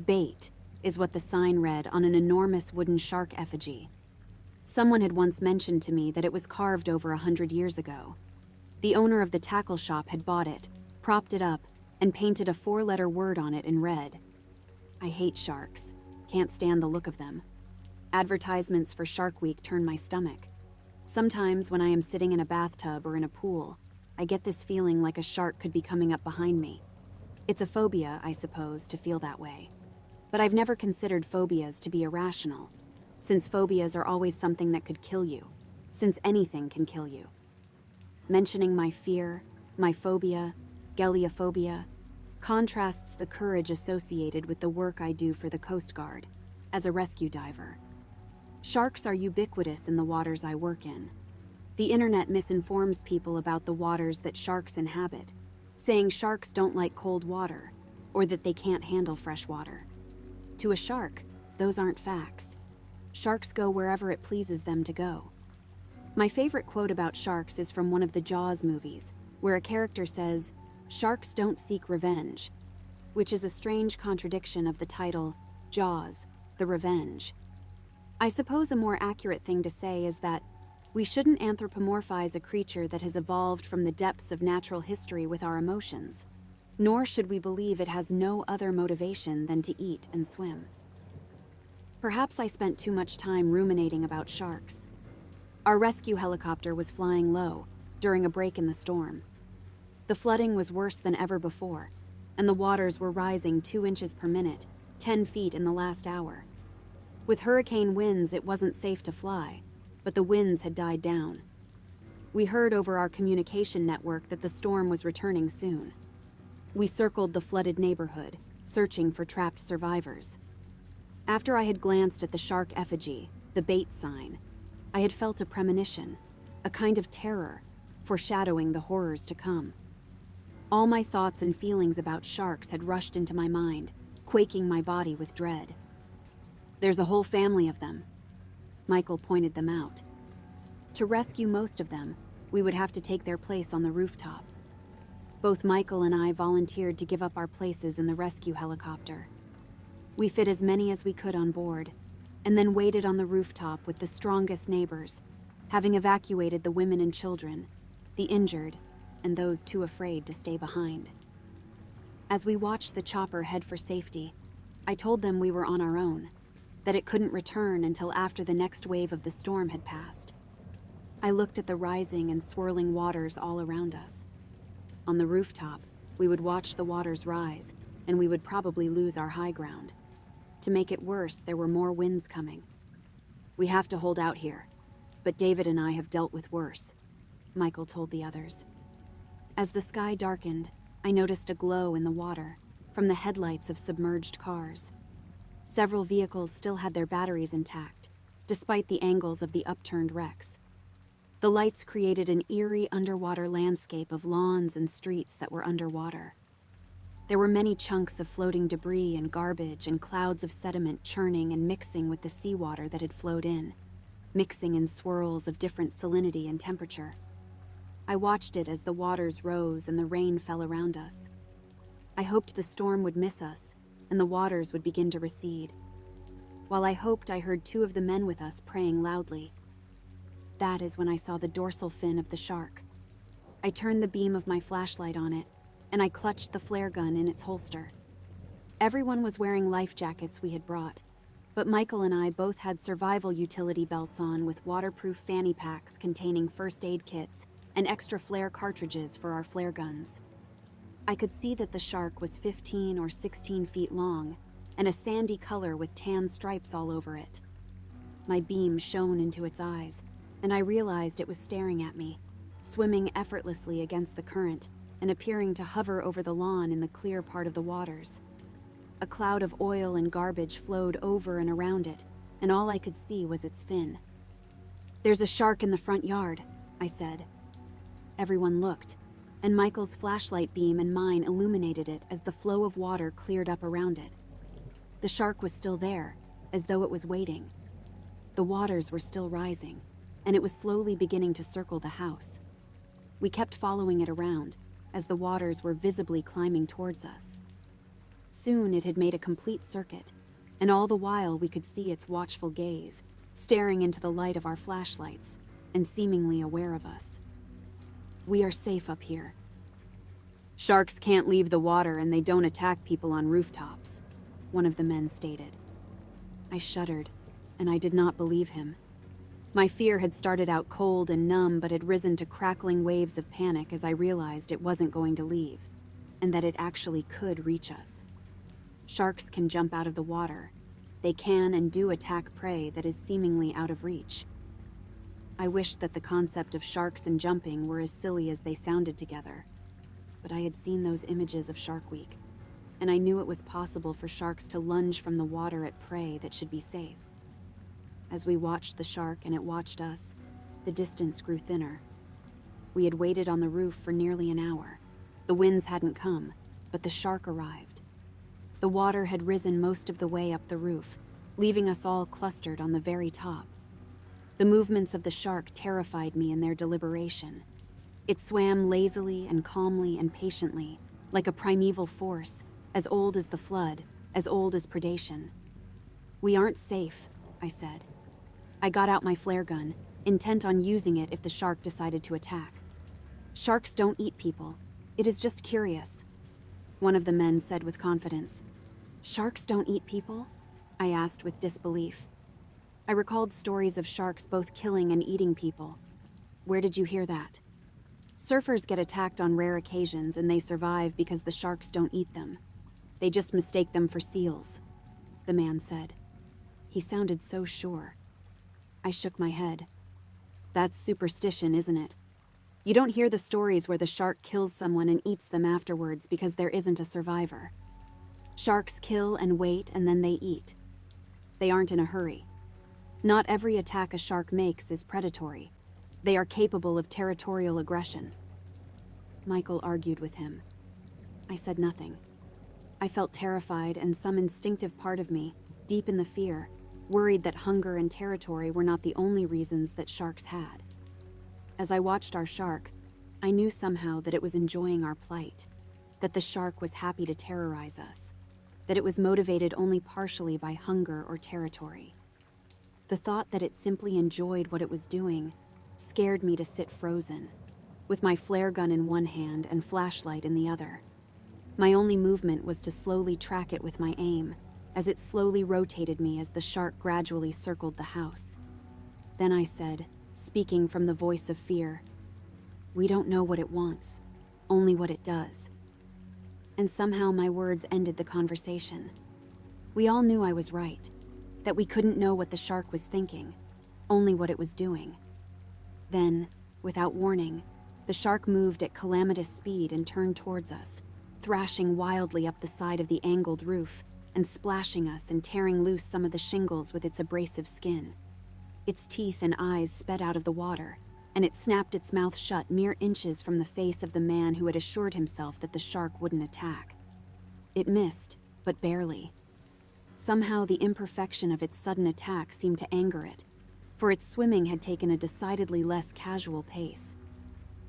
Bait is what the sign read on an enormous wooden shark effigy. Someone had once mentioned to me that it was carved over 100 years ago. The owner of the tackle shop had bought it, propped it up, and painted a 4-letter word on it in red. I hate sharks. Can't stand the look of them. Advertisements for Shark Week turn my stomach. Sometimes when I am sitting in a bathtub or in a pool, I get this feeling like a shark could be coming up behind me. It's a phobia, I suppose, to feel that way. But I've never considered phobias to be irrational, since phobias are always something that could kill you, since anything can kill you. Mentioning my fear, my phobia, geliophobia, contrasts the courage associated with the work I do for the Coast Guard as a rescue diver. Sharks are ubiquitous in the waters I work in. The internet misinforms people about the waters that sharks inhabit, saying sharks don't like cold water or that they can't handle fresh water. To a shark, those aren't facts. Sharks go wherever it pleases them to go. My favorite quote about sharks is from one of the Jaws movies, where a character says, "Sharks don't seek revenge," which is a strange contradiction of the title, Jaws, the Revenge. I suppose a more accurate thing to say is that we shouldn't anthropomorphize a creature that has evolved from the depths of natural history with our emotions, nor should we believe it has no other motivation than to eat and swim. Perhaps I spent too much time ruminating about sharks. Our rescue helicopter was flying low during a break in the storm. The flooding was worse than ever before, and the waters were rising 2 inches per minute, 10 feet in the last hour. With hurricane winds, it wasn't safe to fly, but the winds had died down. We heard over our communication network that the storm was returning soon. We circled the flooded neighborhood, searching for trapped survivors. After I had glanced at the shark effigy, the bait sign, I had felt a premonition, a kind of terror, foreshadowing the horrors to come. All my thoughts and feelings about sharks had rushed into my mind, quaking my body with dread. "There's a whole family of them." Michael pointed them out. To rescue most of them, we would have to take their place on the rooftop. Both Michael and I volunteered to give up our places in the rescue helicopter. We fit as many as we could on board, and then waited on the rooftop with the strongest neighbors, having evacuated the women and children, the injured, and those too afraid to stay behind. As we watched the chopper head for safety, I told them we were on our own, that it couldn't return until after the next wave of the storm had passed. I looked at the rising and swirling waters all around us. On the rooftop, we would watch the waters rise, and we would probably lose our high ground. To make it worse, there were more winds coming. "We have to hold out here, but David and I have dealt with worse," Michael told the others. As the sky darkened, I noticed a glow in the water from the headlights of submerged cars. Several vehicles still had their batteries intact, despite the angles of the upturned wrecks. The lights created an eerie underwater landscape of lawns and streets that were underwater. There were many chunks of floating debris and garbage and clouds of sediment churning and mixing with the seawater that had flowed in, mixing in swirls of different salinity and temperature. I watched it as the waters rose and the rain fell around us. I hoped the storm would miss us and the waters would begin to recede. While I hoped, I heard 2 of the men with us praying loudly. That is when I saw the dorsal fin of the shark. I turned the beam of my flashlight on it, and I clutched the flare gun in its holster. Everyone was wearing life jackets we had brought, but Michael and I both had survival utility belts on with waterproof fanny packs containing first aid kits and extra flare cartridges for our flare guns. I could see that the shark was 15 or 16 feet long and a sandy color with tan stripes all over it. My beam shone into its eyes, and I realized it was staring at me, swimming effortlessly against the current and appearing to hover over the lawn in the clear part of the waters. A cloud of oil and garbage flowed over and around it, and all I could see was its fin. "There's a shark in the front yard," I said. Everyone looked, and Michael's flashlight beam and mine illuminated it as the flow of water cleared up around it. The shark was still there, as though it was waiting. The waters were still rising, and it was slowly beginning to circle the house. We kept following it around, as the waters were visibly climbing towards us. Soon it had made a complete circuit, and all the while we could see its watchful gaze, staring into the light of our flashlights and seemingly aware of us. "We are safe up here." "Sharks can't leave the water and they don't attack people on rooftops," one of the men stated. I shuddered, and I did not believe him. My fear had started out cold and numb but had risen to crackling waves of panic as I realized it wasn't going to leave, and that it actually could reach us. Sharks can jump out of the water. They can and do attack prey that is seemingly out of reach. I wished that the concept of sharks and jumping were as silly as they sounded together. But I had seen those images of Shark Week, and I knew it was possible for sharks to lunge from the water at prey that should be safe. As we watched the shark and it watched us, the distance grew thinner. We had waited on the roof for nearly an hour. The winds hadn't come, but the shark arrived. The water had risen most of the way up the roof, leaving us all clustered on the very top. The movements of the shark terrified me in their deliberation. It swam lazily and calmly and patiently, like a primeval force, as old as the flood, as old as predation. "We aren't safe," I said. I got out my flare gun, intent on using it if the shark decided to attack. "Sharks don't eat people. It is just curious," one of the men said with confidence. "Sharks don't eat people?" I asked with disbelief. I recalled stories of sharks both killing and eating people. "Where did you hear that?" "Surfers get attacked on rare occasions and they survive because the sharks don't eat them. They just mistake them for seals," the man said. He sounded so sure. I shook my head. "That's superstition, isn't it? You don't hear the stories where the shark kills someone and eats them afterwards because there isn't a survivor. Sharks kill and wait and then they eat. They aren't in a hurry. Not every attack a shark makes is predatory. They are capable of territorial aggression." Michael argued with him. I said nothing. I felt terrified, and some instinctive part of me, deep in the fear, worried that hunger and territory were not the only reasons that sharks had. As I watched our shark, I knew somehow that it was enjoying our plight, that the shark was happy to terrorize us, that it was motivated only partially by hunger or territory. The thought that it simply enjoyed what it was doing scared me to sit frozen, with my flare gun in one hand and flashlight in the other. My only movement was to slowly track it with my aim, as it slowly rotated me as the shark gradually circled the house. Then I said, speaking from the voice of fear, "We don't know what it wants, only what it does." And somehow my words ended the conversation. We all knew I was right, that we couldn't know what the shark was thinking, only what it was doing. Then, without warning, the shark moved at calamitous speed and turned towards us, thrashing wildly up the side of the angled roof and splashing us and tearing loose some of the shingles with its abrasive skin. Its teeth and eyes sped out of the water, and it snapped its mouth shut mere inches from the face of the man who had assured himself that the shark wouldn't attack. It missed, but barely. Somehow the imperfection of its sudden attack seemed to anger it, for its swimming had taken a decidedly less casual pace.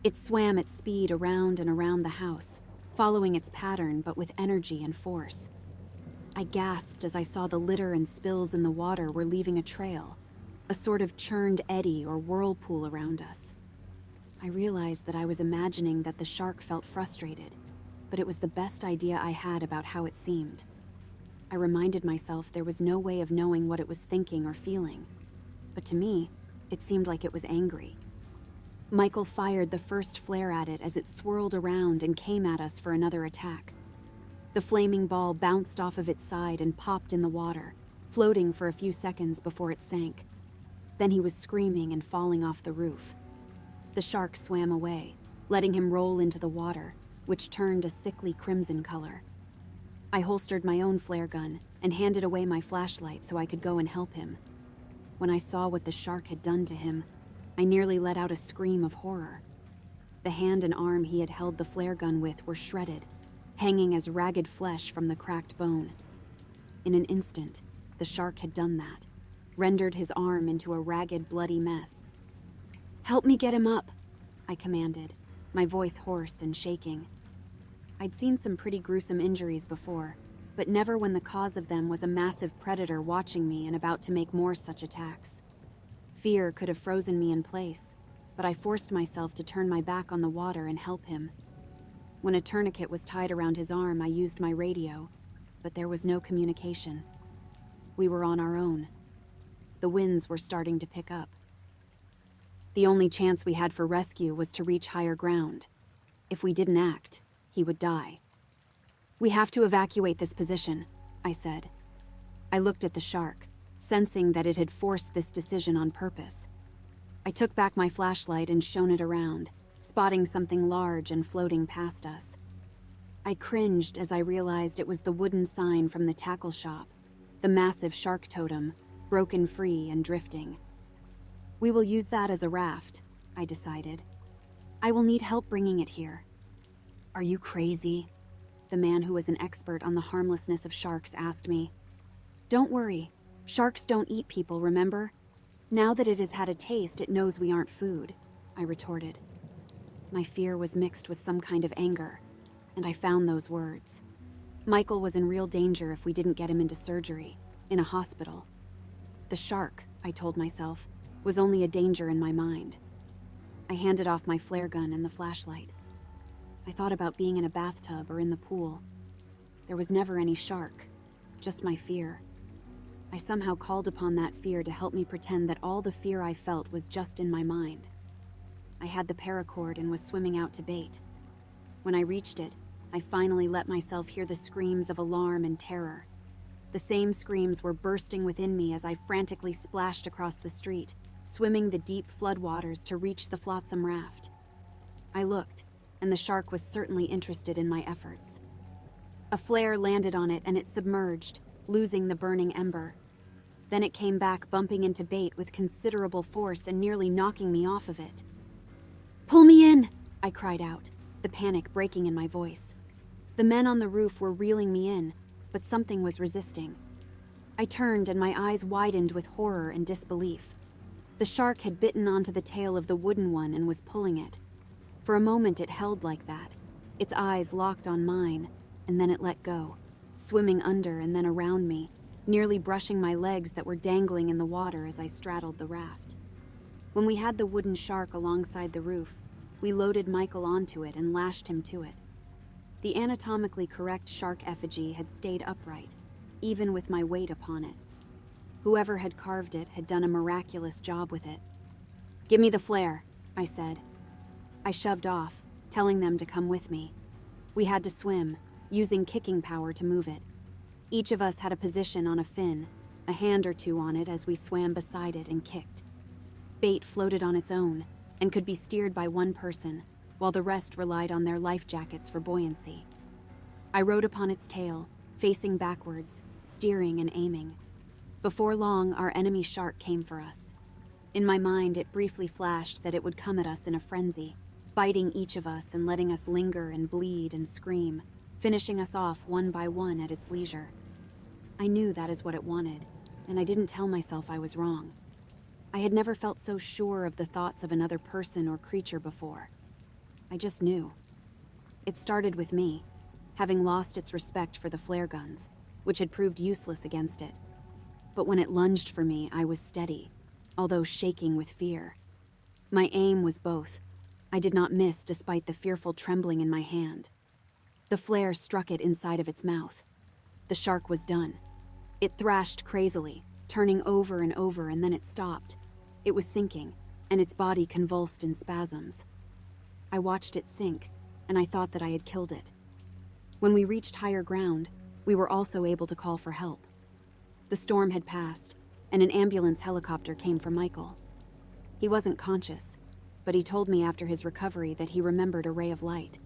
It swam at speed around and around the house, following its pattern but with energy and force. I gasped as I saw the litter and spills in the water were leaving a trail, a sort of churned eddy or whirlpool around us. I realized that I was imagining that the shark felt frustrated, but it was the best idea I had about how it seemed. I reminded myself there was no way of knowing what it was thinking or feeling, but to me, it seemed like it was angry. Michael fired the first flare at it as it swirled around and came at us for another attack. The flaming ball bounced off of its side and popped in the water, floating for a few seconds before it sank. Then he was screaming and falling off the roof. The shark swam away, letting him roll into the water, which turned a sickly crimson color. I holstered my own flare gun and handed away my flashlight so I could go and help him. When I saw what the shark had done to him, I nearly let out a scream of horror. The hand and arm he had held the flare gun with were shredded, hanging as ragged flesh from the cracked bone. In an instant, the shark had done that, rendered his arm into a ragged, bloody mess. "Help me get him up," I commanded, my voice hoarse and shaking. I'd seen some pretty gruesome injuries before, but never when the cause of them was a massive predator watching me and about to make more such attacks. Fear could have frozen me in place, but I forced myself to turn my back on the water and help him. When a tourniquet was tied around his arm, I used my radio, but there was no communication. We were on our own. The winds were starting to pick up. The only chance we had for rescue was to reach higher ground. If we didn't act, he would die. "We have to evacuate this position," I said. I looked at the shark, sensing that it had forced this decision on purpose. I took back my flashlight and shone it around, spotting something large and floating past us. I cringed as I realized it was the wooden sign from the tackle shop, the massive shark totem, broken free and drifting. "We will use that as a raft," I decided. "I will need help bringing it here." "Are you crazy?" the man who was an expert on the harmlessness of sharks asked me. "Don't worry. Sharks don't eat people, remember? Now that it has had a taste, it knows we aren't food," I retorted. My fear was mixed with some kind of anger, and I found those words. Michael was in real danger if we didn't get him into surgery, in a hospital. The shark, I told myself, was only a danger in my mind. I handed off my flare gun and the flashlight. I thought about being in a bathtub or in the pool. There was never any shark, just my fear. I somehow called upon that fear to help me pretend that all the fear I felt was just in my mind. I had the paracord and was swimming out to bait. When I reached it, I finally let myself hear the screams of alarm and terror. The same screams were bursting within me as I frantically splashed across the street, swimming the deep floodwaters to reach the flotsam raft. I looked, and the shark was certainly interested in my efforts. A flare landed on it and it submerged, losing the burning ember. Then it came back, bumping into bait with considerable force and nearly knocking me off of it. "Pull me in!" I cried out, the panic breaking in my voice. The men on the roof were reeling me in, but something was resisting. I turned and my eyes widened with horror and disbelief. The shark had bitten onto the tail of the wooden one and was pulling it. For a moment it held like that, its eyes locked on mine, and then it let go, swimming under and then around me, nearly brushing my legs that were dangling in the water as I straddled the raft. When we had the wooden shark alongside the roof, we loaded Michael onto it and lashed him to it. The anatomically correct shark effigy had stayed upright, even with my weight upon it. Whoever had carved it had done a miraculous job with it. "Give me the flare," I said. I shoved off, telling them to come with me. We had to swim, using kicking power to move it. Each of us had a position on a fin, a hand or two on it as we swam beside it and kicked. Bait floated on its own and could be steered by one person, while the rest relied on their life jackets for buoyancy. I rode upon its tail, facing backwards, steering and aiming. Before long, our enemy shark came for us. In my mind, it briefly flashed that it would come at us in a frenzy, biting each of us and letting us linger and bleed and scream, finishing us off one by one at its leisure. I knew that is what it wanted, and I didn't tell myself I was wrong. I had never felt so sure of the thoughts of another person or creature before. I just knew. It started with me, having lost its respect for the flare guns, which had proved useless against it. But when it lunged for me, I was steady, although shaking with fear. My aim was both. I did not miss despite the fearful trembling in my hand. The flare struck it inside of its mouth. The shark was done. It thrashed crazily, turning over and over, and then it stopped. It was sinking, and its body convulsed in spasms. I watched it sink, and I thought that I had killed it. When we reached higher ground, we were also able to call for help. The storm had passed, and an ambulance helicopter came for Michael. He wasn't conscious, but he told me after his recovery that he remembered a ray of light.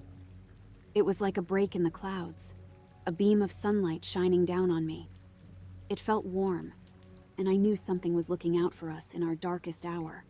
It was like a break in the clouds, a beam of sunlight shining down on me. It felt warm, and I knew something was looking out for us in our darkest hour.